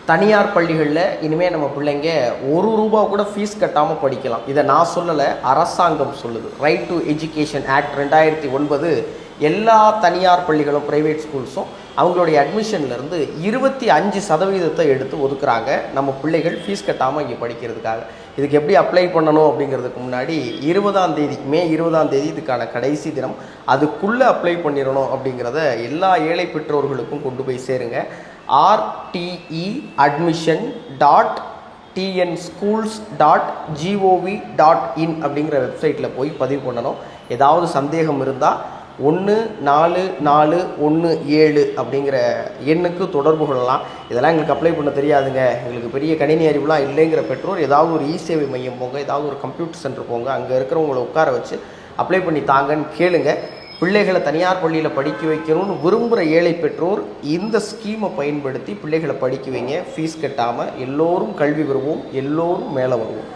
தனியார் பள்ளிகளில் இனிமேல் நம்ம பிள்ளைங்க ₹1 கூட ஃபீஸ் கட்டாமல் படிக்கலாம். இதை நான் சொல்லலை, அரசாங்கம் சொல்லுது. ரைட் டு எஜுகேஷன் ஆக்ட் 2009 எல்லா தனியார் பள்ளிகளும் ப்ரைவேட் ஸ்கூல்ஸும் அவங்களுடைய அட்மிஷன்லேருந்து 25% எடுத்து ஒதுக்குறாங்க நம்ம பிள்ளைகள் ஃபீஸ் கட்டாமல் இங்கே படிக்கிறதுக்காக. இதுக்கு எப்படி அப்ளை பண்ணணும் அப்படிங்கிறதுக்கு முன்னாடி மே 20 இதுக்கான கடைசி தினம். அதுக்குள்ளே அப்ளை பண்ணிடணும் அப்படிங்கிறத எல்லா ஏழை பெற்றோர்களுக்கும் கொண்டு போய் சேருங்க. rteadmission.tnschools.gov.in அப்படிங்கிற வெப்சைட்டில் போய் பதிவு பண்ணணும். ஏதாவது சந்தேகம் இருந்தால் 144117 அப்படிங்கிற எண்ணுக்கு தொடர்பு கொள்ளலாம். இதெல்லாம் எங்களுக்கு அப்ளை பண்ண தெரியாதுங்க, எங்களுக்கு பெரிய கணினி அறிவுலாம் இல்லைங்கிற பெற்றோர் ஏதாவது ஒரு இ-சேவை மையம் போங்க, ஏதாவது ஒரு கம்ப்யூட்டர் சென்டர் போங்க, அங்கே இருக்கிறவங்களை உட்கார வச்சு அப்ளை பண்ணி தாங்கன்னு கேளுங்க. பிள்ளைகளை தனியார் பள்ளியில் படிக்க வைக்கணும்னு விரும்புகிற ஏழை பெற்றோர் இந்த ஸ்கீமை பயன்படுத்தி பிள்ளைகளை படிக்க வைங்க. ஃபீஸ் கட்டாமல் எல்லோரும் கல்வி பெறுவோம், எல்லோரும் மேலே வருவோம்.